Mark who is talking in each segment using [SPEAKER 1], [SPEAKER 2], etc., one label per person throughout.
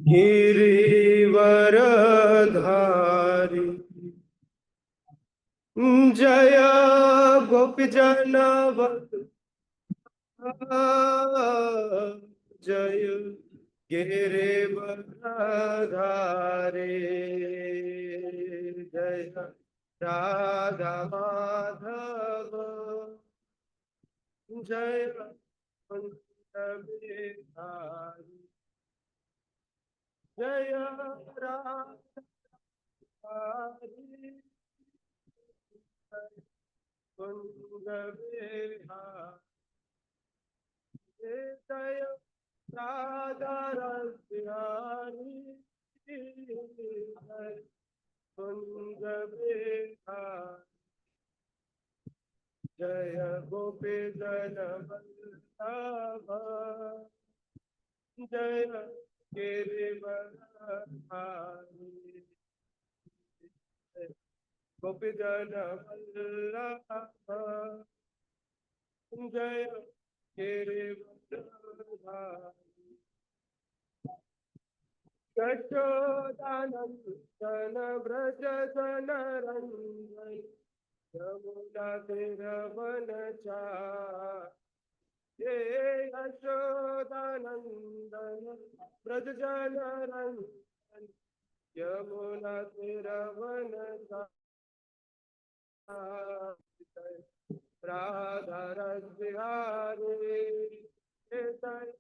[SPEAKER 1] गिरिवरधारी जय गोपीजन जय गिरिवरधारी जय राधा माधव जय कुंज बिहारी जय राधारी कुंज बिहारी जय राधा रसियारी जय कुंज बिहारी जय गोपी जन वल्लभ जय गिरिवरधारी गोपी जन वल्लभ जय गिरिवरधारी यशोदानंदन व्रज जन रंजन यमुना तीरवनचारि यशोदानंदन व्रज जन रंजन यमुना तीरवनचारि राधा रसियारी जय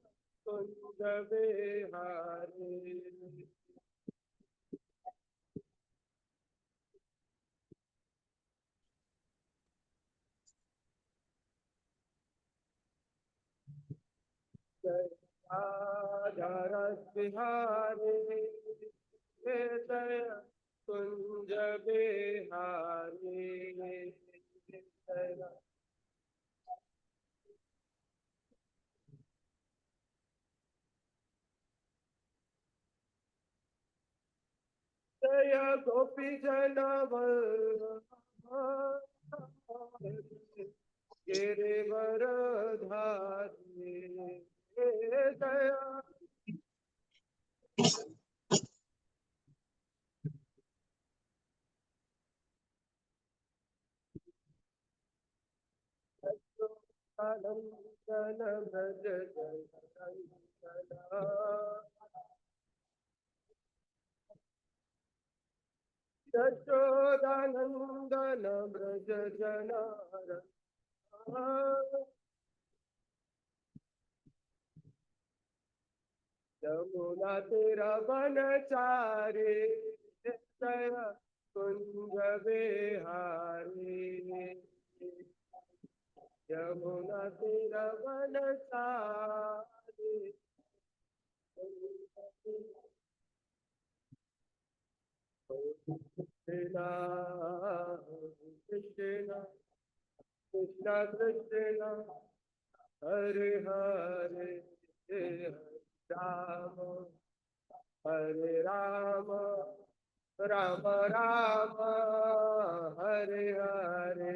[SPEAKER 1] कुंज बिहारी जय राधा रसियारी जय कुंज बिहारी जय गोपी जन गिरिवरधारी जय नंदन भज जय यशोदानंदन ब्रज जनार यमुना तीरवनचारि जय कुंज बिहारी यमुना तीरवनचारि कृष्ण कृष्ण कृष्ण कृष्ण हरे हरे राम हरे राम राम राम हरे हरे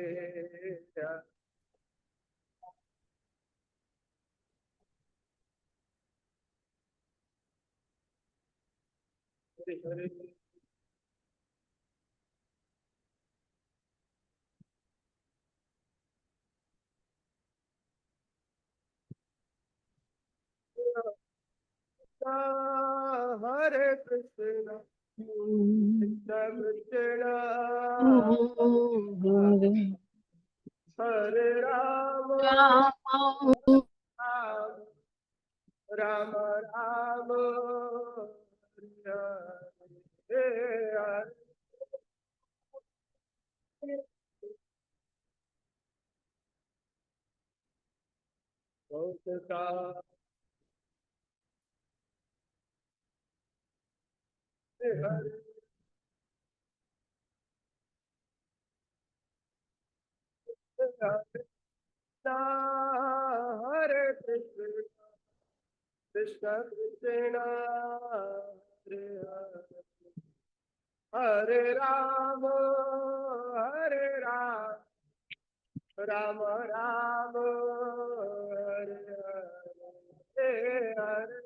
[SPEAKER 1] हरे हरे हरे कृष्ण कृष्ण कृष्ण हरे राम राम राम हरे हरे का हरे हरे हरे कृष्ण कृष्ण कृष्ण हरे हरे हरे राम राम राम हरे हरे हरे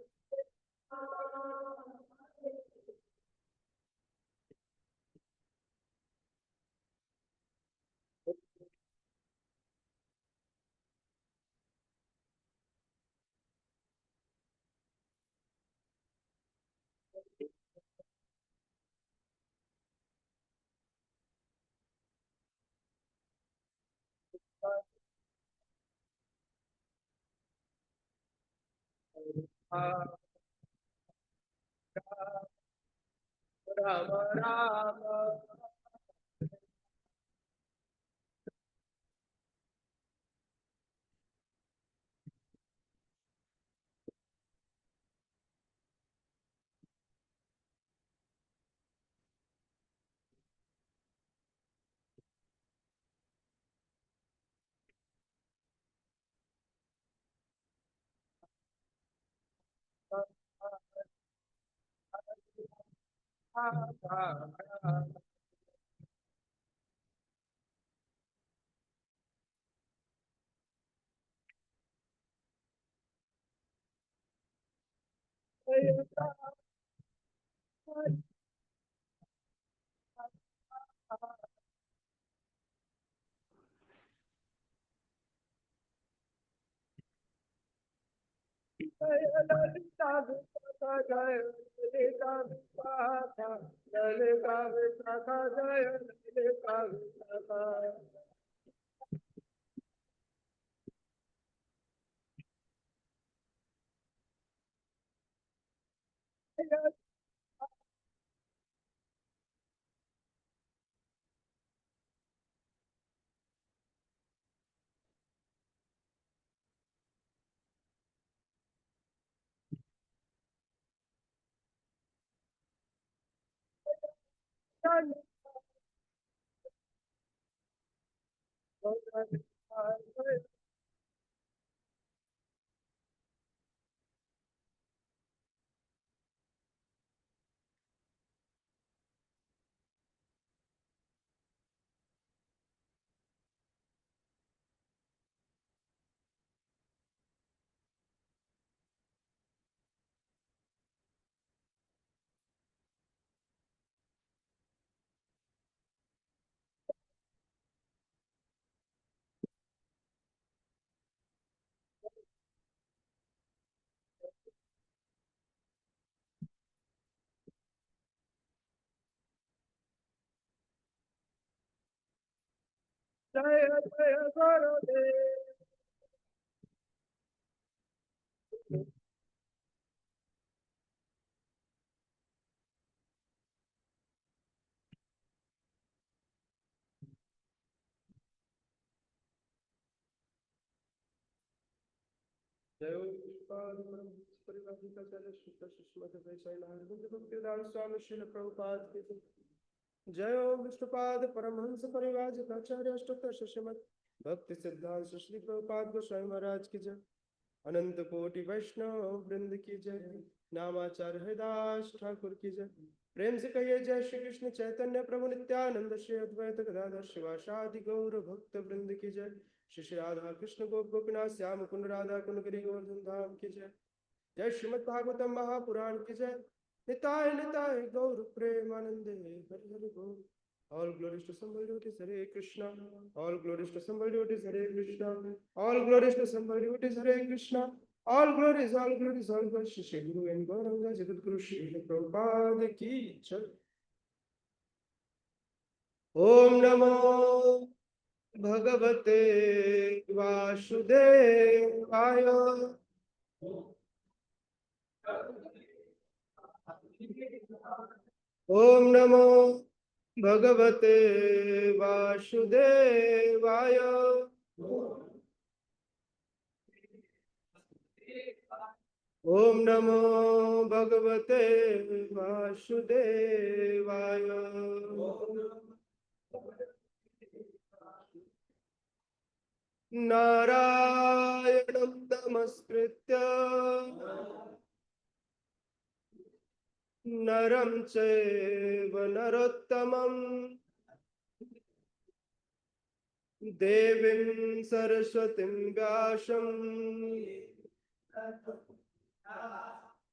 [SPEAKER 1] राम राम ललिता विशाखा जय ललिता विशाखा ललिता विशाखा जय ललिता विशाखा जय जय गुरुदेव जय पुष्पाद परिवादिकाचार्य शुक्ल सुषमत वैशनाथ भक्तिदान स्वामी श्रील प्रभुपाद की जय। जय विष्णुपाद परमहंस परिवादिकाचार्य अष्टोत्तर सुषमत भक्ति सिद्धांत श्री प्रभुपाद गोस्वामी महाराज की जय। अनंत कोटि वैष्णव वृंद की जय। नामाचार्य हरिदास ठाकुर की जय। प्रेम से कहिए जय श्री कृष्ण चैतन्य प्रभु नित्यानंद श्री अद्वैत गदाधर शिवासादि गौर भक्त वृंद की जय। श्री श्री राधा कृष्ण गोप गोपीनाथ श्याम कुंड राधा कुंड गिरि गोवर्धन धाम की जय। जय श्रीमद् भागवतम महापुराण की जय। निताय निताय गौर प्रेमानंदे हरि हरि बोल। All glories to somebody devotees Hare Krishna. All glories to somebody devotees Hare Krishna. All glories to somebody devotees Hare Krishna. All glories, all glories, all glories. Shri Guru and Gauranga Jagat Guru Shri Prabhupada की जय। ओम नमो भगवते वासुदेवाय। ओम नमो भगवते वासुदेवाय। ओम नमो भगवते वासुदेवाय। नारायणं नमस्कृत्य नरं चैव नरोत्तमं देवीं सरस्वतीं व्यासं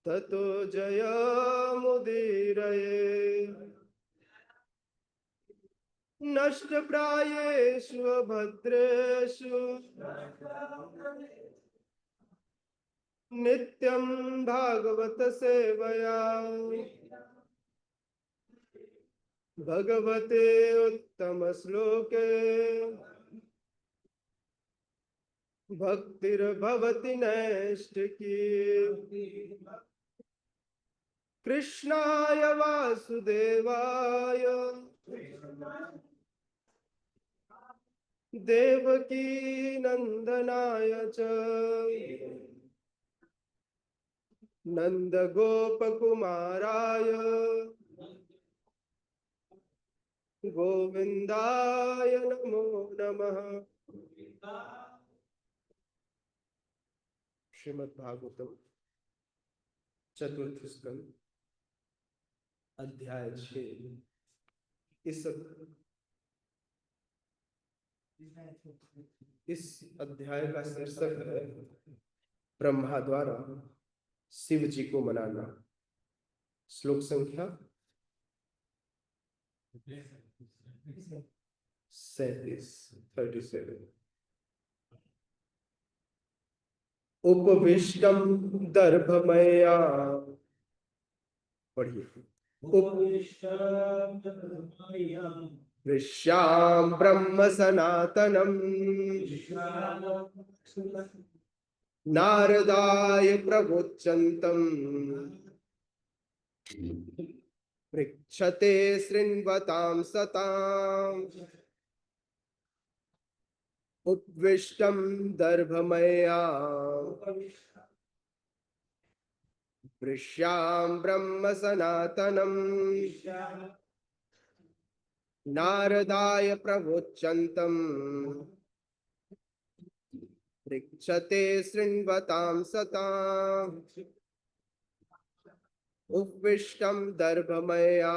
[SPEAKER 1] ततो जयमुदीरये। नष्टप्रायेषु भद्रेषु नित्यं भागवत सेवया भगवते उत्तम श्लोके भक्तिर्भवति नैष्ठिकी। कृष्णाय वासुदेवाय देवकी नंदनाय च नंदगोपकुमाराय गोविंदाय नमो नमः। श्रीमद् भागवतम चतुर्थ स्कंद अध्याय 6। इस अध्याय का शीर्षक है ब्रह्मा द्वारा शिव जी को मनाना। श्लोक संख्या 37। उपविष्टम दर्भमया, पढ़िए। ऋष्याम ब्रह्म सनातनम नारदाय प्रवोचन्तम पृच्छते शृण्वतां सताम्। उपविष्टं दर्भमया ऋष्यां ब्रह्म सनातनम् नारदाय प्रवोचन्तम् पृच्छते शृण्वतां सताम्। उपविष्टं दर्भमया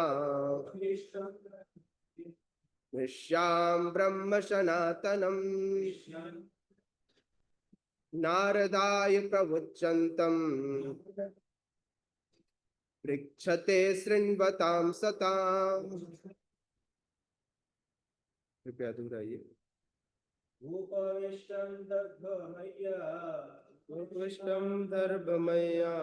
[SPEAKER 1] ऋष्यां ब्रह्म सनातनम् नारदाय प्रवोचन्तम् पृच्छते शृण्वतां सताम्। कृपया दोहराइए। उपविष्टं दर्भमया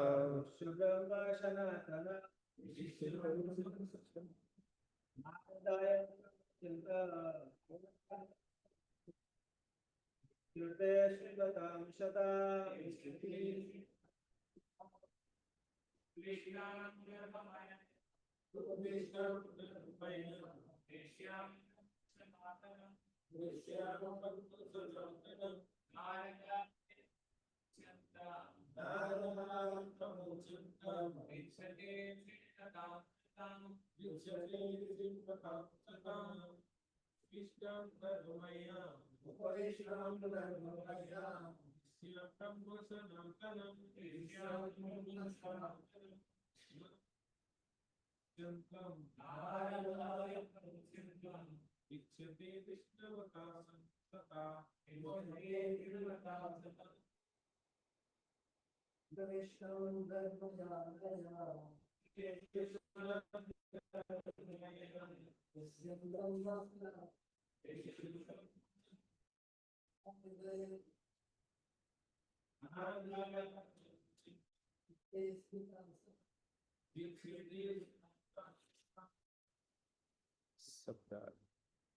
[SPEAKER 1] शब्दार्थ,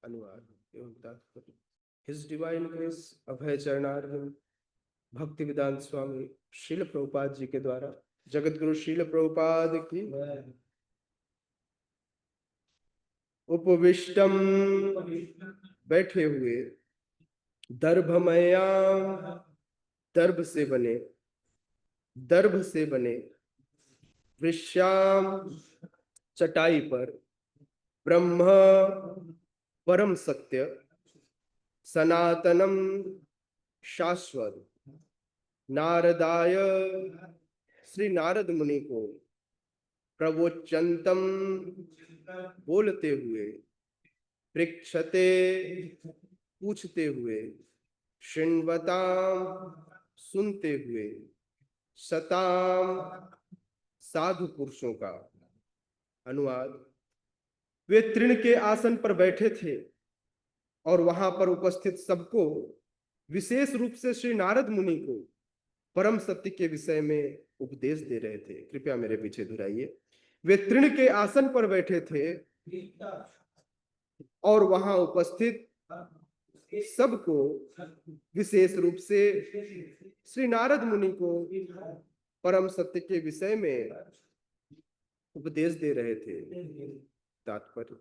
[SPEAKER 1] अनुवाद एवं तात्पर्य। हिज डिवाइन ग्रेस अभय चरणारविंद भक्ति वेदांत स्वामी श्रील प्रभुपाद जी के द्वारा जगत गुरु श्रील प्रभुपाद की। उपविष्टम बैठे हुए, दर्भमया दर्भ से बने, दर्भ से बने, विश्याम चटाई पर, ब्रह्म परम सत्य, सनातनम शाश्वत, नारदाय श्री नारद मुनि को, प्रवोचंतम बोलते हुए, पृक्षते पूछते हुए, शृण्वताम सुनते हुए, सताम साधु पुरुषों का। अनुवाद। वे तृण के आसन पर बैठे थे और वहां पर उपस्थित सबको, विशेष रूप से श्री नारद मुनि को परम सत्य के विषय में उपदेश दे रहे थे। कृपया मेरे पीछे दोहराइए। वे तृण के आसन पर बैठे थे और वहां उपस्थित सबको, विशेष रूप से श्री नारद मुनि को परम सत्य के विषय में उपदेश दे रहे थे। तात्पर्य,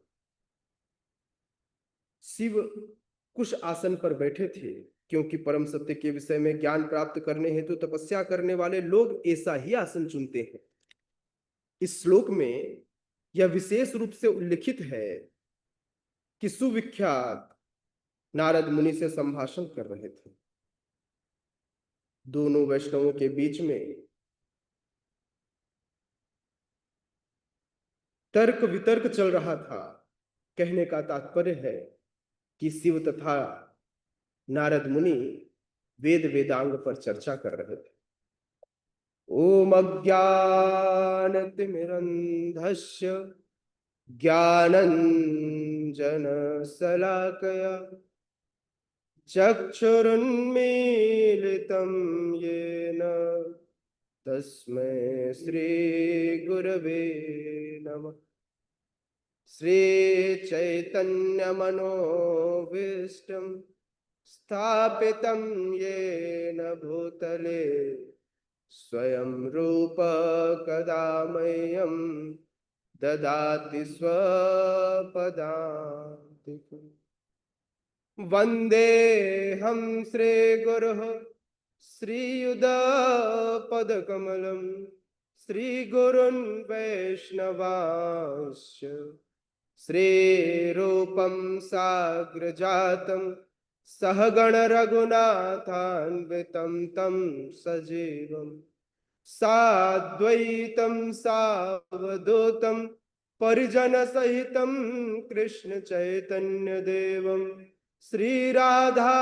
[SPEAKER 1] शिव कुश आसन पर बैठे थे, क्योंकि परम सत्य के विषय में ज्ञान प्राप्त करने हेतु तपस्या करने वाले लोग ऐसा ही आसन चुनते हैं। इस श्लोक में यह विशेष रूप से उल्लिखित है कि सुविख्यात नारद मुनि से संभाषण कर रहे थे। दोनों वैष्णवों के बीच में तर्क वितर्क चल रहा था। कहने का तात्पर्य है कि शिव तथा नारद मुनि वेद वेदांग पर चर्चा कर रहे थे। ओम अज्ञानतिमिरन्धस्य ज्ञानञ्जनशलाकया चक्षुरुन्मीलितं येन तस्मै श्रीगुरवे नमः। श्रीचैतन्यमनोभीष्टं स्थापितं येन भूतले स्वयं रूप कदा मह्यं ददाति स्वपदान्तिकम्। वन्देऽहं श्रीगुरुः श्रीयुतपदकमलं श्रीगुरुन् वैष्णवांश्च श्रीरूपं साग्रजातं सहगण रघुनाथान्वितं तं सजीवं साद्वैतं सावधूतं परिजनसहितं कृष्ण चैतन्य देवं श्रीराधा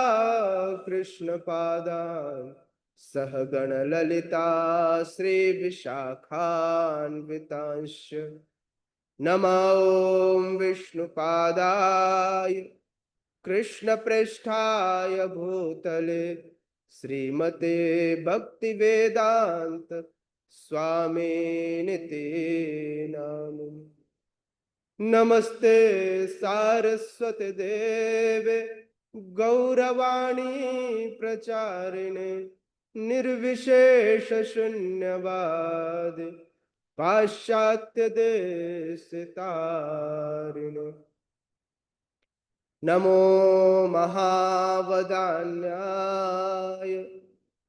[SPEAKER 1] कृष्ण पादान् सहगण ललिता श्री विशाखान्वितांश्च नमो विष्णुपादाय कृष्ण पृष्ठाय भूतले श्रीमते भक्ति वेदांत स्वामिनिते नामिने। नमस्ते सारस्वती देवे गौरवाणी प्रचारिणे निर्विशेष शून्यवाद पाश्चात्य देश तारिणे। नमो महावदान्याय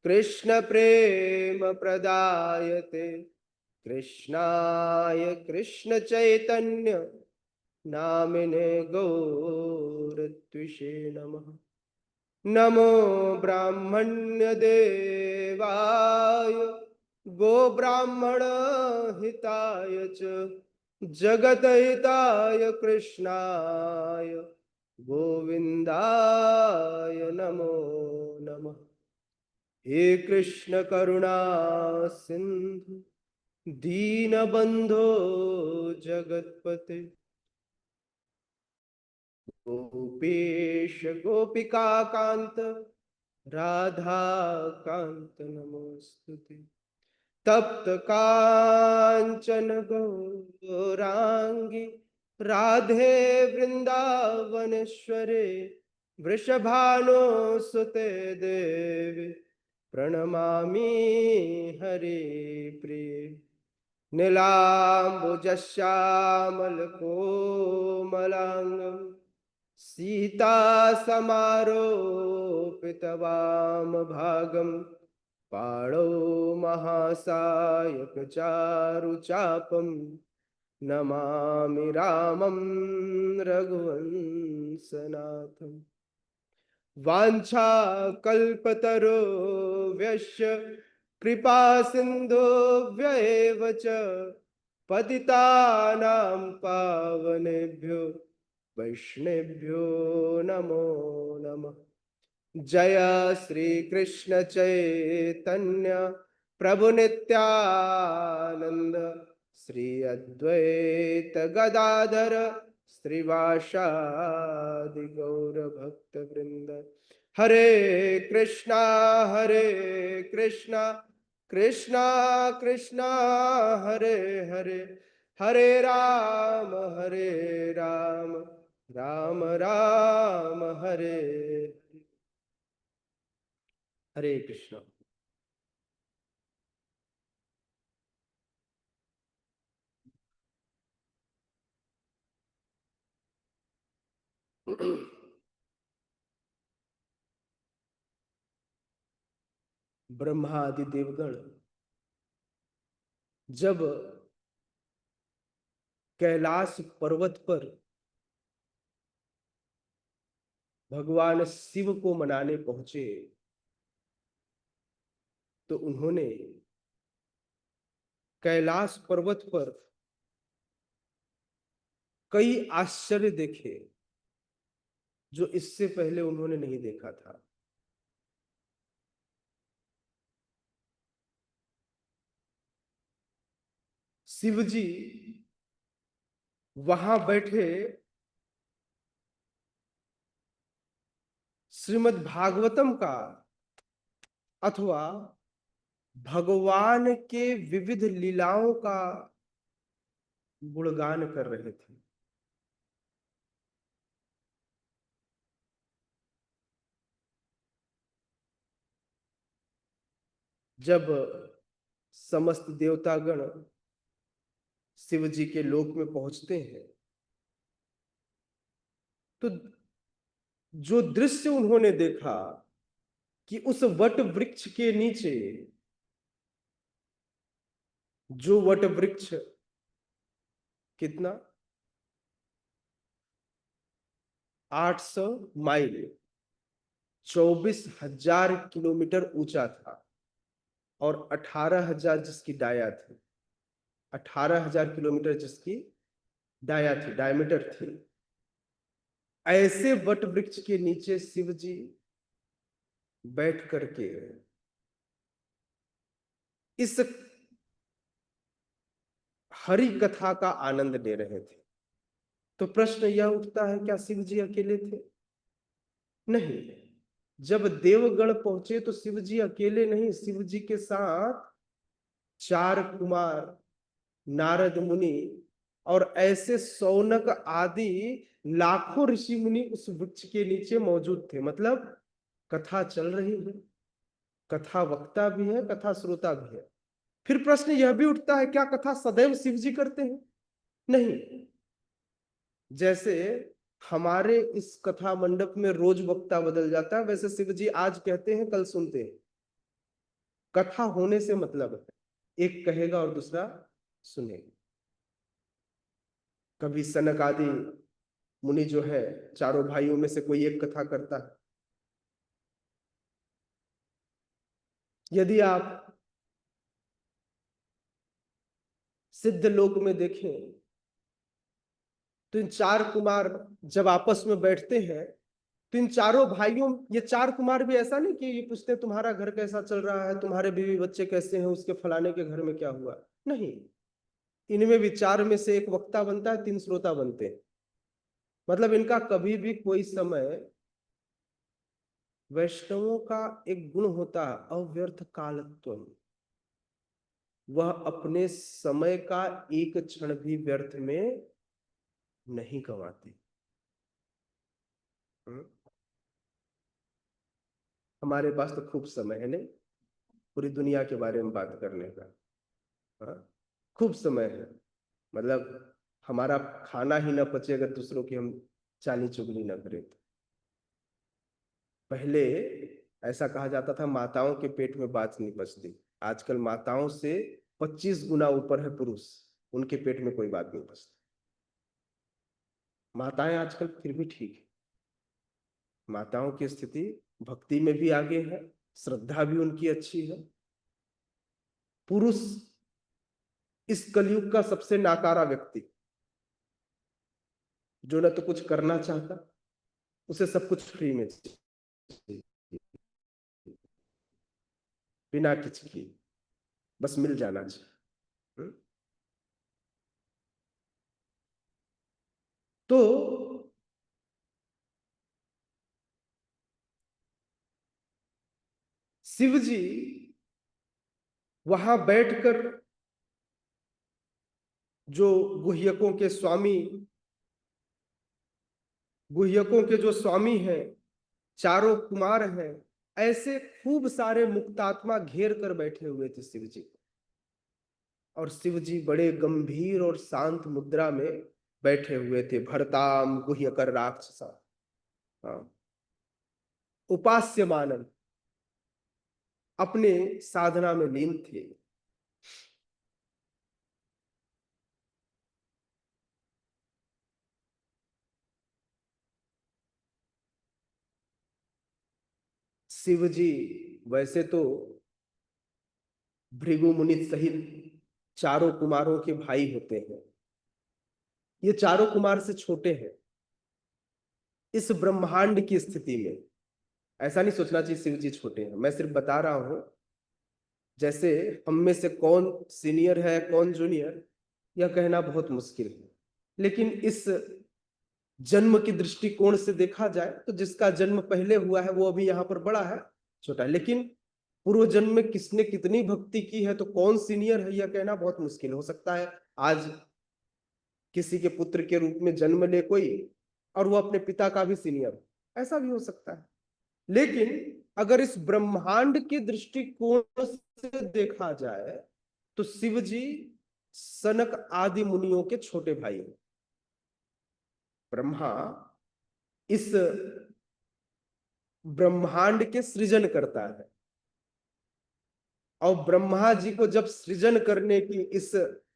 [SPEAKER 1] कृष्ण प्रेम प्रदायते कृष्णाय कृष्ण चैतन्य नामिने गौरत्विषे नमः। नमो ब्राह्मण्य देवाय गो ब्राह्मण हिताय च जगत हिताय कृष्णाय गोविंदाय नमो नमः। हे कृष्ण करुणा सिंधु दीनबंधो जगतपते गोपेश गोपिका कांत राधा कांत नमोस्तुते। तप्त कांचन गौरांगी राधे वृंदावनेश्वरे वृषभानुसुते देवी प्रणमामि हरे प्रिये। नीलाम्बुजश्यामलकोमलाङ्गं सीतासमारोपितवामभागं पाणौ महासायकचारुचापं नमामि रामं रघुवंशनाथम्। वाञ्छाकल्पतरुभ्यश्च कृपा सिन्धुभ्यैव च पतितानां पावनेभ्यो वैष्णवेभ्यो नमो नमः। जय श्री कृष्ण चैतन्य प्रभु नित्यानंद श्री अद्वैत गदाधर श्रीवासादि गौर भक्त वृंद। हरे कृष्णा कृष्णा कृष्णा हरे हरे, हरे राम राम राम हरे हरे। हरे कृष्ण। ब्रह्मा आदि देवगण जब कैलाश पर्वत पर भगवान शिव को मनाने पहुंचे तो उन्होंने कैलाश पर्वत पर कई आश्चर्य देखे जो इससे पहले उन्होंने नहीं देखा था। शिव जी वहां बैठे श्रीमद् भागवतम का अथवा भगवान के विविध लीलाओं का गुणगान कर रहे थे। जब समस्त देवतागण शिव जी के लोक में पहुंचते हैं तो जो दृश्य उन्होंने देखा कि उस वट वृक्ष के नीचे, जो वट वृक्ष कितना 800 माइल 24,000 किलोमीटर ऊंचा था और 18,000 जिसकी डाया थी, 18,000 किलोमीटर जिसकी डाया थी, डायमीटर थी। ऐसे वट वृक्ष के नीचे शिव जी बैठ करके इस हरि कथा का आनंद ले रहे थे। तो प्रश्न यह उठता है, क्या शिव जी अकेले थे? नहीं। जब देवगण पहुंचे तो शिव जी अकेले नहीं, शिव जी के साथ 4 कुमार, नारद मुनि और ऐसे सौनक आदि लाखों ऋषि मुनि उस वृक्ष के नीचे मौजूद थे। मतलब कथा चल रही है, कथा वक्ता भी है, कथा श्रोता भी है। फिर प्रश्न यह भी उठता है, क्या कथा सदैव शिव जी करते हैं? नहीं। जैसे हमारे इस कथा मंडप में रोज वक्ता बदल जाता है, वैसे शिव जी आज कहते हैं कल सुनते हैं। कथा होने से मतलब है, एक कहेगा और दूसरा सुनेगा। कभी सनक आदि मुनि जो है, चारों भाइयों में से कोई एक कथा करता है। यदि आप सिद्ध लोक में देखें तो इन 4 कुमार जब आपस में बैठते हैं तो इन चारों भाइयों, ये 4 कुमार भी ऐसा नहीं कि ये पूछते हैं तुम्हारा घर कैसा चल रहा है, तुम्हारे बीवी बच्चे कैसे हैं, उसके फलाने के घर में क्या हुआ। नहीं, इनमें विचार में से एक वक्ता बनता है, 3 श्रोता बनते हैं। मतलब इनका कभी भी कोई समय, वैष्णवों का एक गुण होता है अव्यर्थ कालत्व, वह अपने समय का एक क्षण भी व्यर्थ में नहीं गंवाते। हमारे पास तो खूब समय है नहीं पूरी दुनिया के बारे में बात करने का। हाँ? खूब समय है। मतलब हमारा खाना ही ना पचे अगर दूसरों की हम चाली चुगली ना करें तो। पहले ऐसा कहा जाता था माताओं के पेट में बात नहीं पचती, आजकल माताओं से 25 गुना ऊपर है पुरुष, उनके पेट में कोई बात नहीं पचती। माताएं आजकल फिर भी ठीक है, माताओं की स्थिति भक्ति में भी आगे है, श्रद्धा भी उनकी अच्छी है। पुरुष इस कलयुग का सबसे नाकारा व्यक्ति, जो न तो कुछ करना चाहता, उसे सब कुछ फ्री में चाहिए, बिना किसी की, बस मिल जाना चाहिए। तो शिव जी वहां बैठकर जो गुह्यकों के स्वामी, गुह्यकों के जो स्वामी हैं, चारों कुमार हैं, ऐसे खूब सारे मुक्तात्मा घेर कर बैठे हुए थे शिव जी को। और शिव जी बड़े गंभीर और शांत मुद्रा में बैठे हुए थे। भरताम गुह्यकर राक्षसा, हाँ, उपास्य मानव अपने साधना में लीन थे। शिव जी वैसे तो भृगु मुनि सहित चारों कुमारों के भाई होते हैं। ये चारों कुमार से छोटे हैं इस ब्रह्मांड की स्थिति में। ऐसा नहीं सोचना चाहिए शिव जी छोटे हैं, मैं सिर्फ बता रहा हूं जैसे हम में से कौन सीनियर है कौन जूनियर यह कहना बहुत मुश्किल है। लेकिन इस जन्म की दृष्टिकोण से देखा जाए तो जिसका जन्म पहले हुआ है वो अभी यहाँ पर बड़ा है, छोटा है। लेकिन पूर्व जन्म में किसने कितनी भक्ति की है तो कौन सीनियर है यह कहना बहुत मुश्किल। हो सकता है आज किसी के पुत्र के रूप में जन्म ले कोई और वो अपने पिता का भी सीनियर, ऐसा भी हो सकता है। लेकिन अगर इस ब्रह्मांड के दृष्टिकोण से देखा जाए तो शिव जी सनक आदि मुनियों के छोटे भाई हैं। ब्रह्मा इस ब्रह्मांड के सृजन करता है और ब्रह्मा जी को जब सृजन करने की इस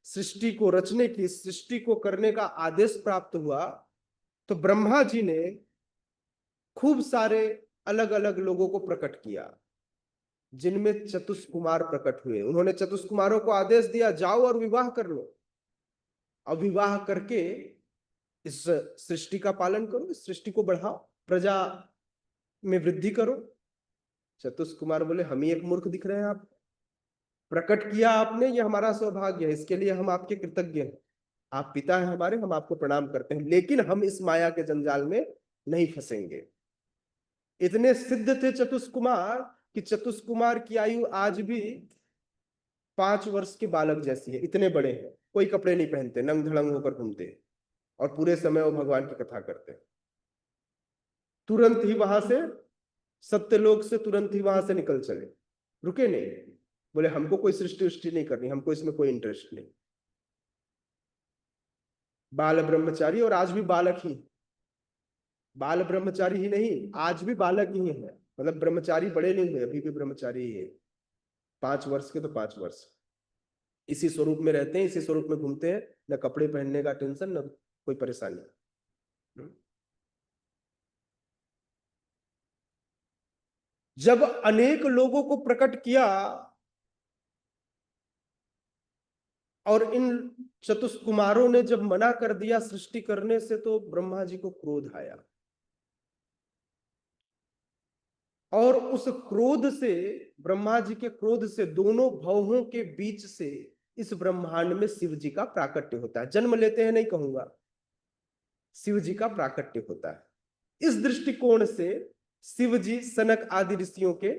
[SPEAKER 1] सृष्टि को रचने की सृष्टि को करने का आदेश प्राप्त हुआ तो ब्रह्मा जी ने खूब सारे अलग अलग लोगों को प्रकट किया जिनमें चतुष्कुमार प्रकट हुए। उन्होंने चतुष्कुमारों को आदेश दिया जाओ और विवाह कर लो और विवाह करके इस सृष्टि का पालन करो, इस सृष्टि को बढ़ाओ, प्रजा में वृद्धि करो। चतुष्कुमार बोले हम ही एक मूर्ख दिख रहे हैं, आप प्रकट किया आपने, ये हमारा सौभाग्य है, इसके लिए हम आपके कृतज्ञ हैं। आप पिता हैं हमारे, हम आपको प्रणाम करते हैं, लेकिन हम इस माया के जंजाल में नहीं फंसेंगे। इतने सिद्ध थे चतुष्कुमार कि चतुष्कुमार की आयु आज भी 5 वर्ष के बालक जैसी है। इतने बड़े हैं, कोई कपड़े नहीं पहनते, नंग धड़ंग होकर घूमते हैं और पूरे समय वो भगवान की कथा करते हैं। तुरंत ही वहां से सत्यलोक से तुरंत ही वहां से निकल चले, रुके नहीं। बोले हमको कोई सृष्टि उष्टि नहीं करनी, हमको इसमें कोई इंटरेस्ट नहीं। बाल ब्रह्मचारी, और आज भी बालक ही, बाल ब्रह्मचारी ही नहीं आज भी बालक ही है। मतलब ब्रह्मचारी बड़े नहीं हुए, अभी भी ब्रह्मचारी ही है। 5 वर्ष के तो 5 वर्ष इसी स्वरूप में रहते हैं, इसी स्वरूप में घूमते हैं, न कपड़े पहनने का टेंशन न कोई परेशानी। जब अनेक लोगों को प्रकट किया और इन चतुष्कुमारों ने जब मना कर दिया सृष्टि करने से तो ब्रह्मा जी को क्रोध आया और उस क्रोध से, ब्रह्मा जी के क्रोध से, दोनों भवों के बीच से इस ब्रह्मांड में शिव जी का प्राकट्य होता है। जन्म लेते हैं नहीं कहूंगा, शिव जी का प्राकट्य होता है। इस दृष्टिकोण से शिव जी सनक आदि ऋषियों के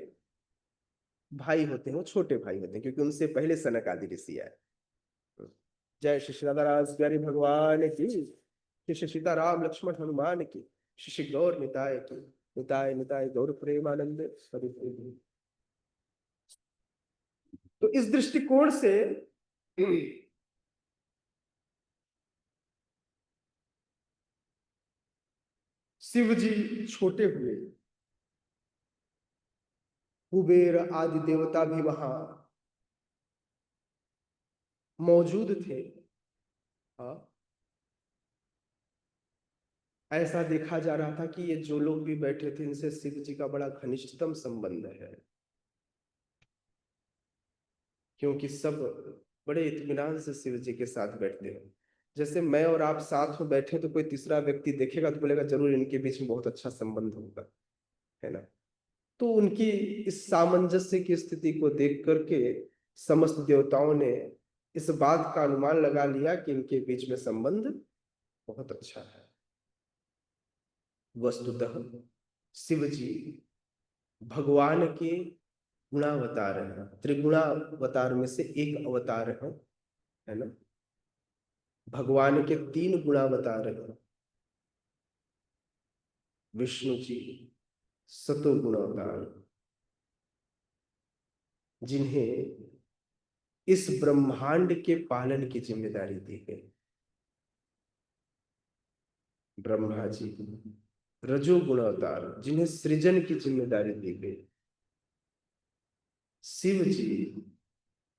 [SPEAKER 1] भाई होते हैं, वो छोटे भाई होते हैं क्योंकि उनसे पहले सनक आदि ऋषि आए। जय श्री राधाराज प्यारी भगवान की, श्री सीताराम लक्ष्मण हनुमान की, श्री गौर निताय की, निताय निताय गौर प्रेमानंद हरि हरि। तो इस दृष्टिकोण से शिव जी छोटे हुए, कुबेर आदि देवता भी वहां मौजूद थे। हाँ, ऐसा देखा जा रहा था कि ये जो लोग भी बैठे थे इनसे शिव जी का बड़ा घनिष्ठतम संबंध है, क्योंकि सब बड़े इत्मीनान से शिव जी के साथ बैठते हैं। जैसे मैं और आप साथ में बैठे तो कोई तीसरा व्यक्ति देखेगा तो बोलेगा जरूर इनके बीच में बहुत अच्छा संबंध होगा, है ना। तो उनकी इस सामंजस्य की स्थिति को देख करके समस्त देवताओं ने इस बात का अनुमान लगा लिया कि इनके बीच में संबंध बहुत अच्छा है। वस्तुतः शिव जी भगवान के गुणावतार है, त्रिगुणावतार में से एक अवतार है ना। भगवान के 3 गुणावतार हैं। विष्णु जी सतोगुण अवतार, जिन्हें इस ब्रह्मांड के पालन की जिम्मेदारी दी गई। ब्रह्मा जी रजोगुण अवतार जिन्हें सृजन की जिम्मेदारी दी गई। शिव जी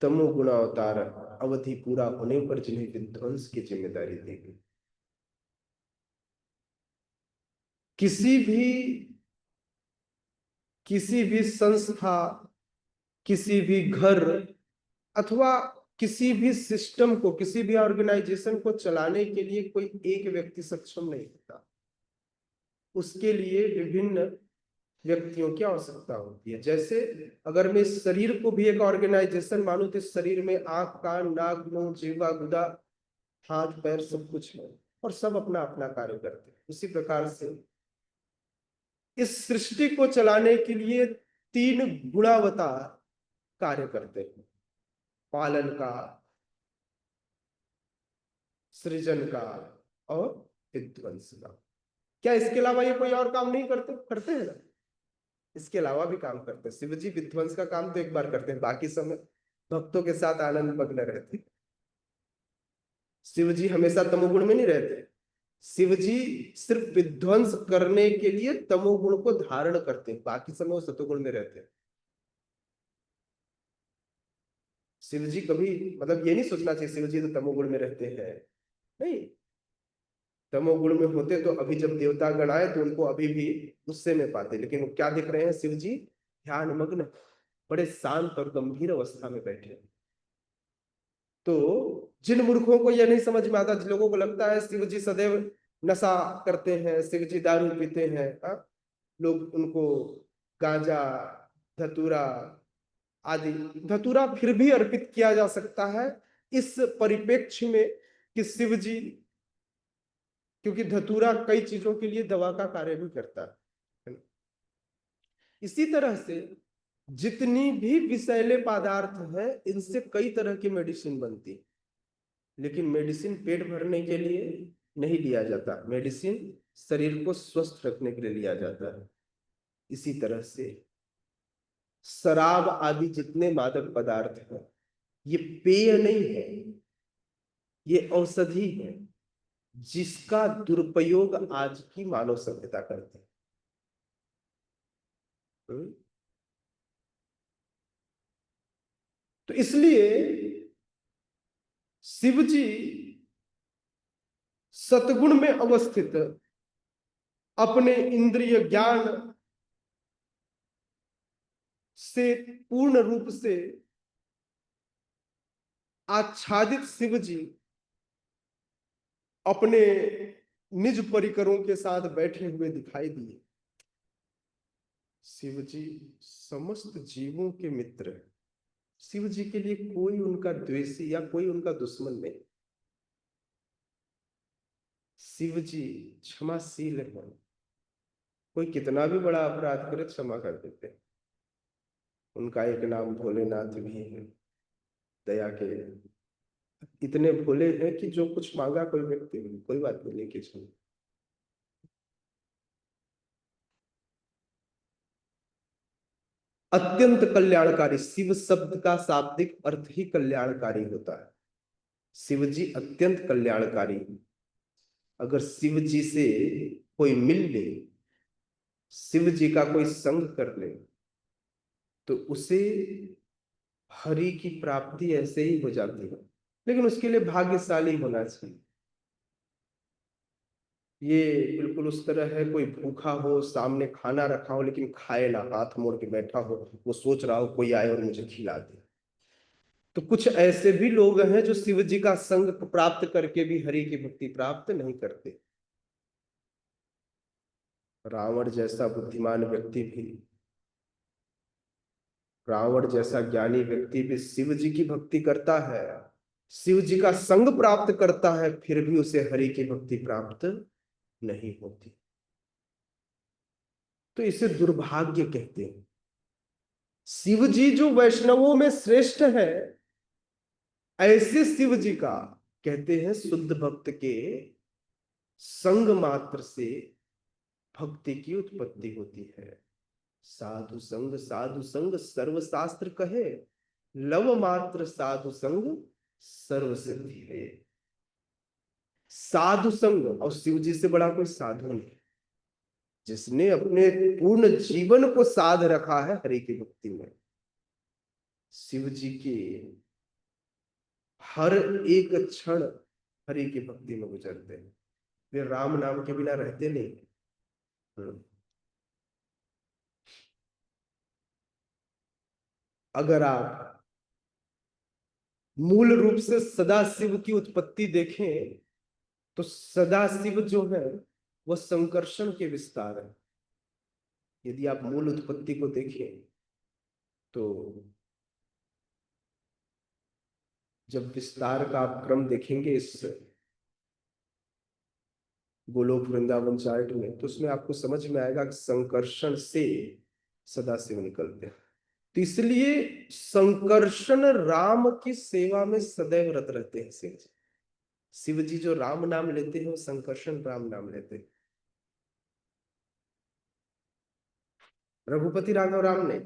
[SPEAKER 1] तमोगुण अवतार, अवधि पूरा होने पर जिन्हें विध्वंस की जिम्मेदारी दी गई। किसी भी संस्था, किसी भी घर अथवा किसी भी सिस्टम को, किसी भी ऑर्गेनाइजेशन को चलाने के लिए कोई एक व्यक्ति सक्षम नहीं होता। उसके लिए विभिन्न व्यक्तियों की आवश्यकता होती है। जैसे अगर मैं इस शरीर को भी एक ऑर्गेनाइजेशन मानूं तो इस शरीर में आंख, कान, नाक, मुंह, जीवा, गुदा, हाथ, पैर सब कुछ है और सब अपना अपना कार्य करते हैं। उसी प्रकार से इस सृष्टि को चलाने के लिए तीन गुणावतार कार्य करते हैं, पालन का, सृजन का और विध्वंस का। क्या इसके अलावा ये कोई और काम नहीं करते? करते हैं ना, इसके अलावा भी काम करते हैं। शिव जी विध्वंस का काम तो एक बार करते हैं, बाकी समय भक्तों के साथ आनंद मग्न रहते। शिव जी हमेशा तमोगुण में नहीं रहते। शिव जी सिर्फ विध्वंस करने के लिए तमोगुण को धारण करते हैं, बाकी समय वो सतोगुण में रहते हैं। शिव जी कभी, मतलब ये नहीं सोचना चाहिए शिव जी तो तमोगुण में रहते हैं, नहीं। तमोगुण में होते तो अभी जब देवता गण आए तो उनको अभी भी गुस्से में पाते, लेकिन वो क्या दिख रहे हैं? शिव जी ध्यान मग्न, बड़े शांत और गंभीर अवस्था में बैठे। तो जिन मूर्खों को यह नहीं समझ में आता, जिन लोगों को लगता है शिव जी सदैव नशा करते हैं, शिव जी दारू पीते हैं, लोग उनको गांजा, धतूरा आदि, धतूरा फिर भी अर्पित किया जा सकता है इस परिप्रेक्ष्य में कि शिव जी, क्योंकि धतूरा कई चीजों के लिए दवा का कार्य भी करता है। इसी तरह से जितनी भी विषैले पदार्थ हैं, इनसे कई तरह की मेडिसिन बनती, लेकिन मेडिसिन पेट भरने के लिए नहीं लिया जाता, मेडिसिन शरीर को स्वस्थ रखने के लिए लिया जाता है। इसी तरह से शराब आदि जितने मादक पदार्थ हैं, ये पेय नहीं है, ये औषधि है जिसका दुरुपयोग आज की मानव सभ्यता करती है। तो इसलिए शिव जी सतगुण में अवस्थित अपने इंद्रिय ज्ञान से पूर्ण रूप से आच्छादित शिव जी अपने निज परिकरों के साथ बैठे हुए दिखाई दिए। शिव जी समस्त जीवों के मित्र हैं। शिव जी के लिए कोई उनका द्वेषी या कोई उनका दुश्मन नहीं। शिव जी क्षमाशील है, कोई कितना भी बड़ा अपराध करे क्षमा कर देते हैं। उनका एक नाम भोलेनाथ भी है, दया के इतने भोले हैं कि जो कुछ मांगा कोई व्यक्ति, कोई बात नहीं लेके चलो। अत्यंत कल्याणकारी, शिव शब्द का शाब्दिक अर्थ ही कल्याणकारी होता है। शिव जी अत्यंत कल्याणकारी। अगर शिव जी से कोई मिल ले, शिव जी का कोई संग कर ले, तो उसे हरि की प्राप्ति ऐसे ही हो जाती है, लेकिन उसके लिए भाग्यशाली होना चाहिए। ये बिल्कुल उस तरह है, कोई भूखा हो, सामने खाना रखा हो लेकिन खाए ना, हाथ मोड़ के बैठा हो, वो सोच रहा हो कोई आए और मुझे खिला दे। तो कुछ ऐसे भी लोग हैं जो शिव जी का संग प्राप्त करके भी हरि की भक्ति प्राप्त नहीं करते। रावण जैसा बुद्धिमान व्यक्ति भी, रावण जैसा ज्ञानी व्यक्ति भी शिव जी की भक्ति करता है, शिव जी का संग प्राप्त करता है, फिर भी उसे हरि की भक्ति प्राप्त नहीं होती। तो इसे दुर्भाग्य कहते हैं। शिव जी जो वैष्णवों में श्रेष्ठ है, ऐसे शिव जी का कहते हैं शुद्ध भक्त के संग मात्र से भक्ति की उत्पत्ति होती है। साधु संग सर्वशास्त्र कहे, लव मात्र साधु संग सर्व सिद्धि है। साधु संग, और शिव जी से बड़ा कोई साधु नहीं। जिसने अपने पूर्ण जीवन को साध रखा है हरि की भक्ति में, शिव जी के हर एक क्षण हरि की भक्ति में गुजरते हैं। वे राम नाम के बिना रहते नहीं। अगर आप मूल रूप से सदाशिव की उत्पत्ति देखें तो सदाशिव जो है वह संकर्षण के विस्तार है। यदि आप मूल उत्पत्ति को देखें तो जब विस्तार का आप क्रम देखेंगे इस गोलोक वृंदावन चार्ट में, तो उसमें आपको समझ में आएगा कि संकर्षण से सदाशिव निकलते हैं। तो इसलिए संकर्षण राम की सेवा में सदैव रत रहते हैं शिव जी। शिव जी जो राम नाम लेते हैं वो संकर्षण राम नाम लेते हैं। रघुपति राघव राम ने,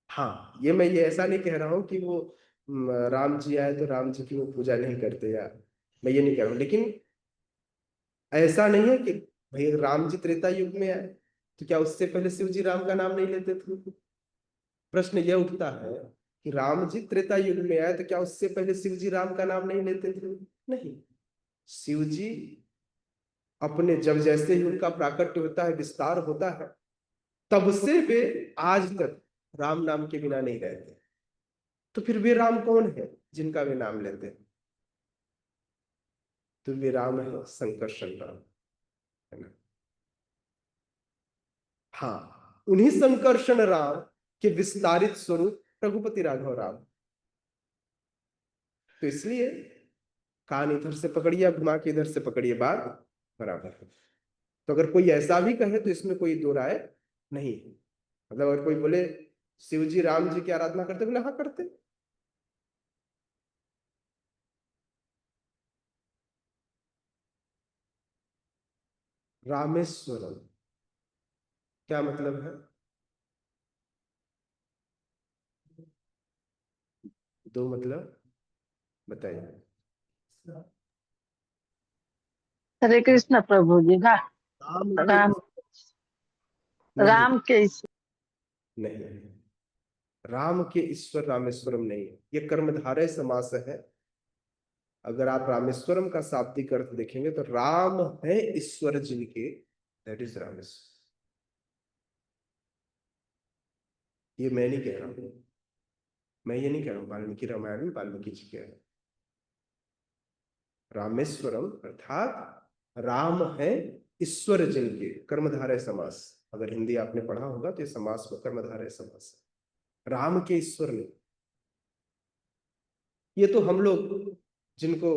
[SPEAKER 1] हाँ, ये ऐसा नहीं कह रहा हूं कि वो राम जी आए तो राम जी की वो पूजा नहीं करते, यार मैं ये नहीं कह रहा हूं। लेकिन ऐसा नहीं है कि भाई राम जी त्रेता युग में आए तो क्या उससे पहले शिव जी राम का नाम नहीं लेते थे? प्रश्न यह उठता है कि राम जी त्रेता युग में आए तो क्या उससे पहले शिव जी राम का नाम नहीं लेते थे? नहीं। शिव जी अपने जब जैसे ही उनका प्राकट्य होता है, विस्तार होता है, तब से वे आज तक राम नाम के बिना नहीं रहते। तो फिर वे राम कौन है जिनका वे नाम लेते हैं? तो वे राम है संकर्षण राम, है ना? हाँ, उन्हीं संकर्षण राम के विस्तारित स्वरूप रघुपति राघव राम। तो इसलिए कान इधर से पकड़िए, घुमा के इधर से पकड़िए, बात बराबर है। तो अगर कोई ऐसा भी कहे तो इसमें कोई दो राय नहीं है। मतलब अगर कोई बोले शिव जी राम जी की आराधना करते, बोले हाँ करते। रामेश्वरम क्या मतलब है? दो मतलब बताइए।
[SPEAKER 2] हरे कृष्ण प्रभु जी।
[SPEAKER 1] राम के
[SPEAKER 2] राम
[SPEAKER 1] नहीं,
[SPEAKER 2] राम के
[SPEAKER 1] नहीं, राम के ईश्वर रामेश्वरम नहीं है, ये कर्मधारय समास है। अगर आप रामेश्वरम का शाब्दिक अर्थ देखेंगे तो राम है ईश्वर जिनके, दैट इज रामेश्वर। ये मैं नहीं कह रहा हूं, मैं ये नहीं कह रहा हूं, वाल्मीकि रामायण में वाल्मीकि जी कह रहे हैं। रामेश्वरम अर्थात राम है ईश्वर जिनके, कर्मधारय समास। अगर हिंदी आपने पढ़ा होगा तो ये समास में कर्मधारय समास है। राम के ईश्वर नहीं। ये तो हम लोग जिनको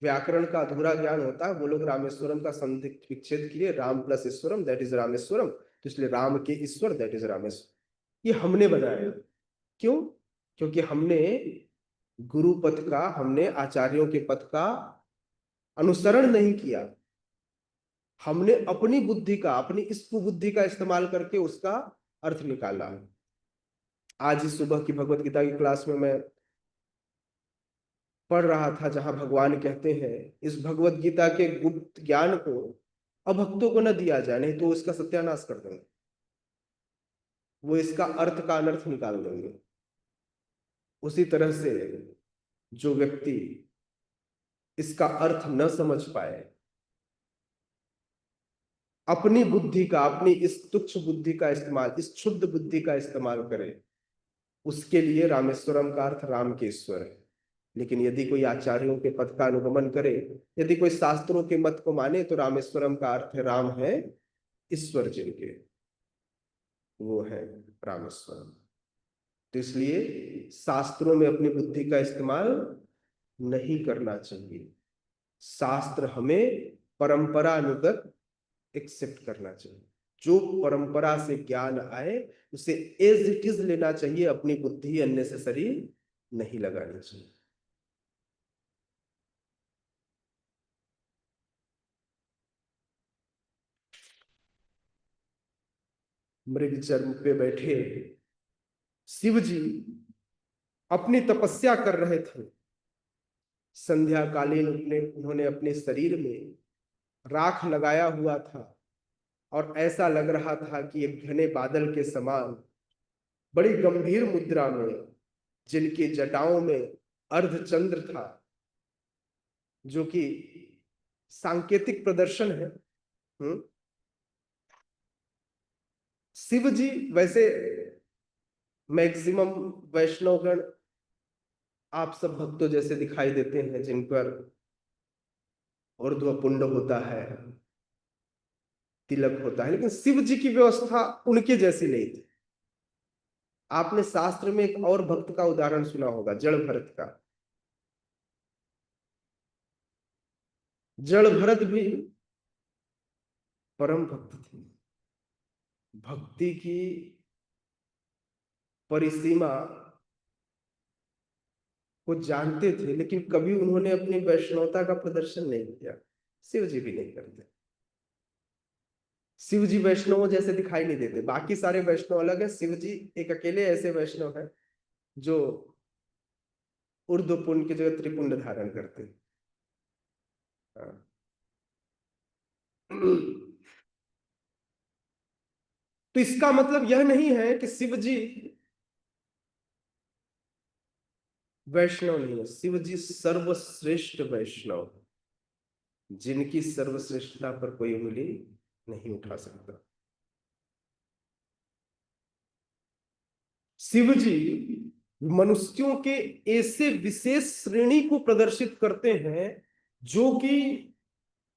[SPEAKER 1] व्याकरण का अधूरा ज्ञान होता है वो लोग रामेश्वरम का संधि विच्छेद किए, राम प्लस ईश्वरम दैट इज रामेश्वरम, तो इसलिए राम के ईश्वर दैट इज रामेश्वर। ये हमने बनाया। क्यों? क्योंकि हमने गुरु पथ का, हमने आचार्यों के पथ का अनुसरण नहीं किया। हमने अपनी बुद्धि का, अपनी इस बुद्धि का इस्तेमाल करके उसका अर्थ निकाला। आज इस सुबह की भगवत गीता की क्लास में मैं पढ़ रहा था, जहां भगवान कहते हैं इस भगवत गीता के गुप्त ज्ञान को अभक्तों को न दिया जाए, नहीं तो उसका सत्यानाश कर देंगे, वो इसका अर्थ का अनर्थ निकाल देंगे। उसी तरह से जो व्यक्ति इसका अर्थ न समझ पाए, अपनी बुद्धि का, अपनी इस तुच्छ बुद्धि का इस्तेमाल, इस क्षुद्ध बुद्धि का इस्तेमाल करे, उसके लिए रामेश्वरम का अर्थ राम के ईश्वर है। लेकिन यदि कोई आचार्यों के पद का अनुगमन करे, यदि कोई शास्त्रों के मत को माने, तो रामेश्वरम का अर्थ है राम है ईश्वर जिनके, वो है रामेश्वरम। तो इसलिए शास्त्रों में अपनी बुद्धि का इस्तेमाल नहीं करना चाहिए। शास्त्र हमें परंपरा अनुगत एक्सेप्ट करना चाहिए। जो परंपरा से ज्ञान आए उसे एज इट इज लेना चाहिए, अपनी बुद्धि अननेसेसरी नहीं लगानी चाहिए। मृग चर्म पे बैठे शिव जी अपनी तपस्या कर रहे थे। संध्या कालीन उन्होंने अपने शरीर में राख लगाया हुआ था। और ऐसा लग रहा था कि एक घने बादल के समान बड़ी गंभीर मुद्रा में, जिनकी जटाओं में अर्धचंद्र था, जो कि सांकेतिक प्रदर्शन है। शिव जी वैसे मैक्सिमम वैष्णवगण आप सब भक्तों जैसे दिखाई देते हैं, जिन पर ऊर्ध्व पुंड होता है, तिलक होता है, लेकिन शिव जी की व्यवस्था उनके जैसी नहीं थी। आपने शास्त्र में एक और भक्त का उदाहरण सुना होगा, जड़ भरत का। जड़ भरत भी परम भक्त थे, भक्ति की परिसीमा को जानते थे, लेकिन कभी उन्होंने अपनी वैष्णवता का प्रदर्शन नहीं किया। शिव जी भी नहीं करते। शिव जी वैष्णवों जैसे दिखाई नहीं देते, बाकी सारे वैष्णव अलग है, शिव जी एक अकेले ऐसे वैष्णव है जो ऊर्ध्व पुंड की जगह त्रिपुंड धारण करते हैं। हाँ। तो इसका मतलब यह नहीं है कि शिव जी वैष्णव नहीं है। शिव जी सर्वश्रेष्ठ वैष्णव, जिनकी सर्वश्रेष्ठता पर कोई उंगली नहीं उठा सकता। शिव जी मनुष्यों के ऐसे विशेष श्रेणी को प्रदर्शित करते हैं जो कि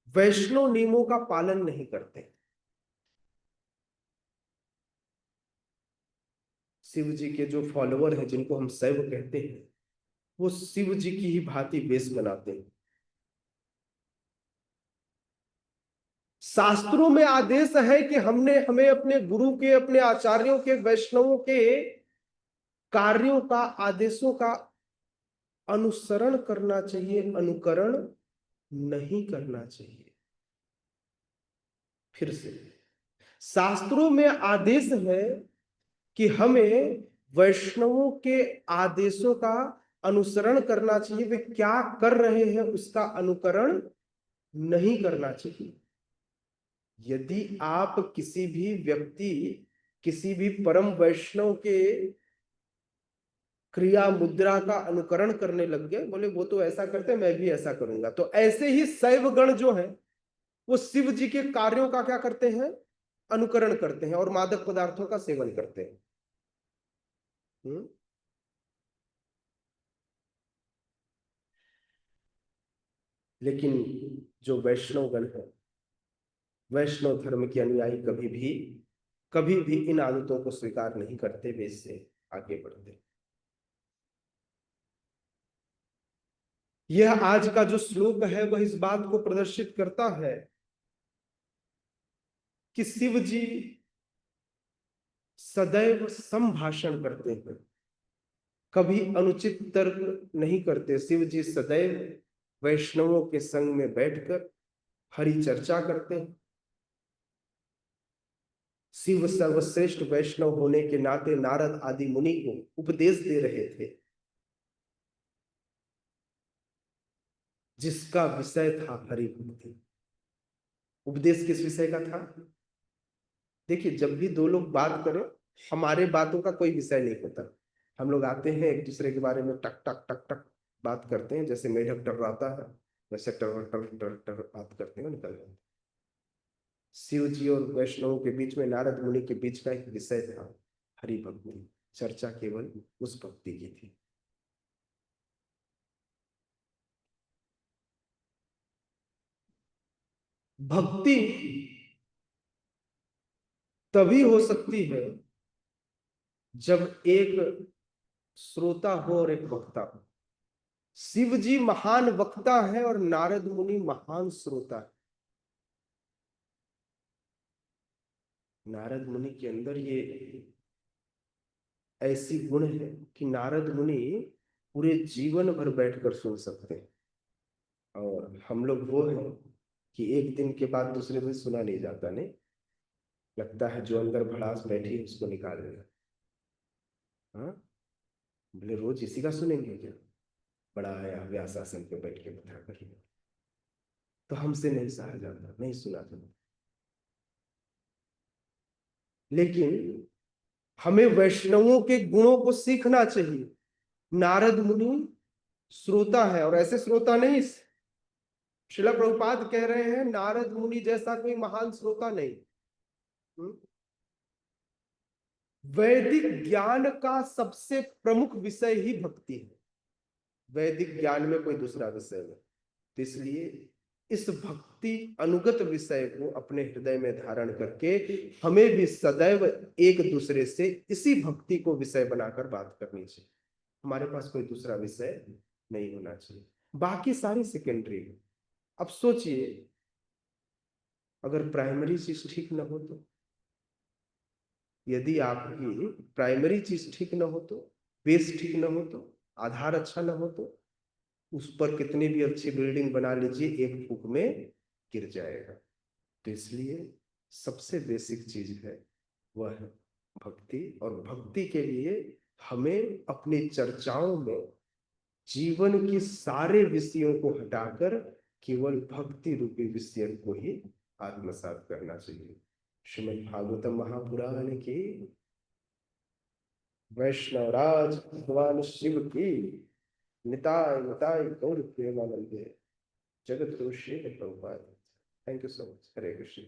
[SPEAKER 1] वैष्णव नियमों का पालन नहीं करते। शिव जी के जो फॉलोअर हैं, जिनको हम शैव कहते हैं, वो शिव जी की ही भांति वेश बनाते हैं। शास्त्रों में आदेश है कि हमें अपने गुरु के, अपने आचार्यों के, वैष्णवों के कार्यों का, आदेशों का अनुसरण करना चाहिए, अनुकरण नहीं करना चाहिए। फिर से शास्त्रों में आदेश है कि हमें वैष्णवों के आदेशों का अनुसरण करना चाहिए, वे क्या कर रहे हैं उसका अनुकरण नहीं करना चाहिए। यदि आप किसी भी व्यक्ति, किसी भी परम वैष्णव के क्रिया मुद्रा का अनुकरण करने लग गए, बोले वो तो ऐसा करते मैं भी ऐसा करूंगा, तो ऐसे ही शैव गण जो है वो शिव जी के कार्यों का क्या करते हैं, अनुकरण करते हैं और मादक पदार्थों का सेवन करते हैं। लेकिन जो वैष्णव गण है, वैष्णव धर्म के अनुयायी कभी भी इन आदतों को स्वीकार नहीं करते, वे इससे आगे बढ़ते। यह आज का जो श्लोक है वह इस बात को प्रदर्शित करता है कि शिव जी सदैव संभाषण करते हैं, कभी अनुचित तर्क नहीं करते। शिव जी सदैव वैष्णवों के संग में बैठकर हरि चर्चा करते हैं। शिव सर्वश्रेष्ठ वैष्णव होने के नाते नारद आदि मुनि को उपदेश दे रहे थे, जिसका विषय था हरि भक्ति। उपदेश किस विषय का था? देखिए, जब भी दो लोग बात करें, हमारे बातों का कोई विषय नहीं होता। हम लोग आते हैं एक दूसरे के बारे में टक टक टक टक बात करते हैं, जैसे मेढक टर्राता है वैसे टर टर टर टर बात करते हैं, निकल जाते हैं। शिव जी और वैष्णवों के बीच में, नारद मुनि के बीच का एक विषय था हरि भक्ति। चर्चा केवल उस भक्ति की थी। भक्ति तभी हो सकती है जब एक श्रोता हो और एक वक्ता हो। शिव जी महान वक्ता है और नारद मुनि महान श्रोता है। नारद मुनि के अंदर ये ऐसी गुण है कि नारद मुनि पूरे जीवन भर बैठकर सुन सकते हैं, और हम लोग वो हैं कि एक दिन के बाद दूसरे दिन सुना नहीं जाता। नहीं लगता है जो अंदर भड़ास बैठी है उसको निकाल देना। हाँ, बोले रोज इसी का सुनेंगे क्या? बड़ा आया व्यास आसन पे बैठ के बता करिए, तो हमसे नहीं सहा जाता, नहीं सुना जाता। लेकिन हमें वैष्णवों के गुणों को सीखना चाहिए। नारद मुनि श्रोता है, और ऐसे श्रोता नहीं, श्रील प्रभुपाद कह रहे हैं नारद मुनि जैसा कोई महान श्रोता नहीं। हम्म? वैदिक ज्ञान का सबसे प्रमुख विषय ही भक्ति है। वैदिक ज्ञान में कोई दूसरा विषय नहीं। तो इसलिए इस भक्ति अनुगत विषय को अपने हृदय में धारण करके हमें भी सदैव एक दूसरे से इसी भक्ति को विषय बनाकर बात करनी चाहिए। हमारे पास कोई दूसरा विषय नहीं होना चाहिए, बाकी सारी सेकेंडरी। अब सोचिए, अगर प्राइमरी चीज ठीक न हो तो, यदि आपकी प्राइमरी चीज ठीक न हो तो, बेस ठीक न हो तो, आधार अच्छा न हो तो, उस पर कितनी भी अच्छी बिल्डिंग बना लीजिए, एक फूक में गिर जाएगा। तो इसलिए सबसे बेसिक चीज है वह है भक्ति। और भक्ति के लिए हमें अपनी चर्चाओं में जीवन के सारे विषयों को हटाकर केवल भक्ति रूपी विषय को ही आत्मसात करना चाहिए। श्रीमद् भागवतम महापुराण की, वैष्णवराज भगवान शिव की, निताय निताय गौर प्रेमानंदे, Jagat Guru Shri Prabhupada. Thank you so much. Hare Krishna.